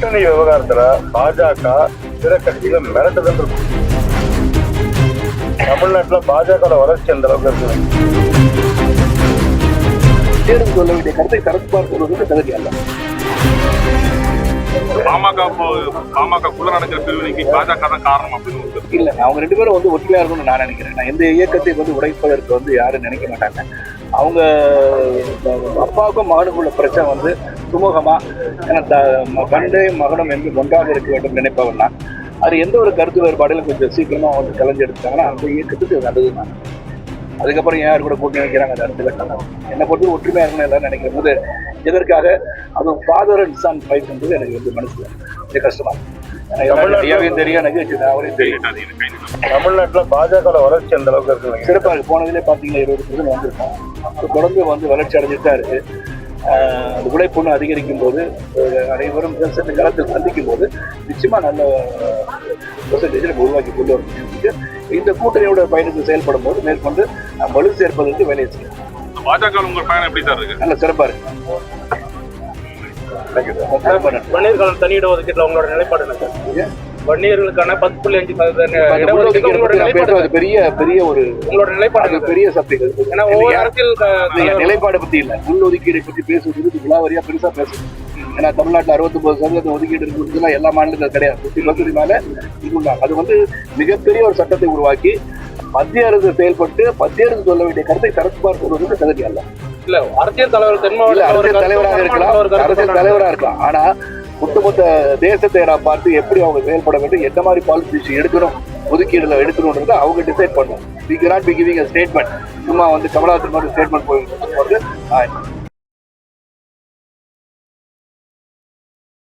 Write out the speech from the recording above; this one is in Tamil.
கூட்டணி விவகாரத்துல பாஜக பிற கட்சிகளை மிரட்டுதல் இருக்கும். தமிழ்நாட்டுல பாஜக வளர்ச்சி அந்த அளவுக்கு இருக்கு. தேர்வு சொல்ல வேண்டிய கருத்தை கருத்துப்பாடு சொல்வதற்கு தகுதி அல்ல. பாமக குள்ள நடக்கிற பிரிவினைக்கு பாஜக தான் காரணம் அப்படின்னு இல்ல, அவங்க ரெண்டு பேரும் வந்து ஒற்றுமையா இருக்கணும்னு நான் நினைக்கிறேன். நான் எந்த இயக்கத்தை வந்து உடைப்பதற்கு வந்து யாரும் நினைக்க மாட்டாங்க. அவங்க அப்பாவுக்கும் மகனுக்கும் உள்ள பிரச்சனை வந்து சுமூகமா தந்தையும் மகனும் என்று ஒன்றாக இருக்க வேண்டும் நினைப்பவன்னா அது எந்த ஒரு கருத்து வேறுபாடுகளும் கொஞ்சம் சீக்கிரமா வந்து கலைஞ்சு எடுத்தாங்கன்னா அந்த இயக்கத்துக்கு நல்லது தான். அதுக்கப்புறம் யார் கூட கூட்டணி வைக்கிறாங்க அந்த இடத்துல என்னை பொறுத்து ஒற்றுமையா இருக்கணும் எல்லாரும் நினைக்கிற போது எதற்காக அதுவும் ஃபாதர் அண்ட் சன் ஃபைட் என்பது எனக்கு வந்து மனசுல கொஞ்சம் கஷ்டமா இருக்கு. தெரியும் எனக்கு அவரையும் தெரியும். தமிழ்நாட்டுல பாஜக வளர்ச்சி அந்த அளவுக்கு இருக்கு. சிறப்பாக இருக்கு. போனதுலேயே பார்த்தீங்கன்னா 20% வந்திருக்கோம். தொடர்ந்து வந்து வளர்ச்சி அடைஞ்சிட்டு தான் இருக்கு. அந்த உழைப்புன்னு அதிகரிக்கும் போது அனைவரும் களத்தில் சந்திக்கும் போது நிச்சயமா நல்ல பெர்சன்டேஜ் நம்ம உருவாக்கி கொண்டு வர முடியும். இந்த கூட்டணியோட பயணத்தை செயல்படும் போது மேற்கொண்டு வலு சேர்ப்பதற்கு வேலையை செய்யும். பாஜக உங்கள் பயணம் எப்படி சார் இருக்கு? நல்ல சிறப்பா இருக்கு. வன்னியர்கள் தனி இடஒதுக்கீட்டுல உங்களோட நிலைப்பாடு என்ன சார்? வன்னியர்களுக்கான 10.5% பெரிய ஒரு உங்களோட நிலைப்பாடு பெரிய சப்ஜெக்ட். ஏன்னா ஒவ்வொரு அரசியல் நிலைப்பாடு பத்தி இல்ல, உள்ஒதுக்கீடை பத்தி பேசுவது விழாவரியா பெருசா பேசணும். ஏன்னா தமிழ்நாட்டில் 69% ஒதுக்கீடு இருக்குன்னா எல்லா மாநிலங்களும் கிடையாது. 50% மேல இதுதான். அது வந்து மிகப்பெரிய ஒரு சட்டத்தை உருவாக்கி மத்திய அரசு செயல்பட்டு மத்திய அரசு சொல்ல வேண்டிய கருத்தை கருத்துப்பாடு சொல்வதற்கு தகுதி அல்ல. இல்ல அரசியல் தலைவர் அரசியல் தலைவராக இருக்கலாம், அரசியல் தலைவராக இருக்கலாம். ஆனா ஒட்டுமொத்த தேசத்தை நான் பார்த்து எப்படி அவங்க செயல்பட வேண்டும், எந்த மாதிரி பாலிசி எடுக்கணும், ஒதுக்கீடுல எடுக்கணும்ன்றத அவங்க டிசைட் பண்ணணும். We cannot be giving a statement. சும்மா வந்து கமலஹாசன் மாதிரி ஸ்டேட்மெண்ட் போய்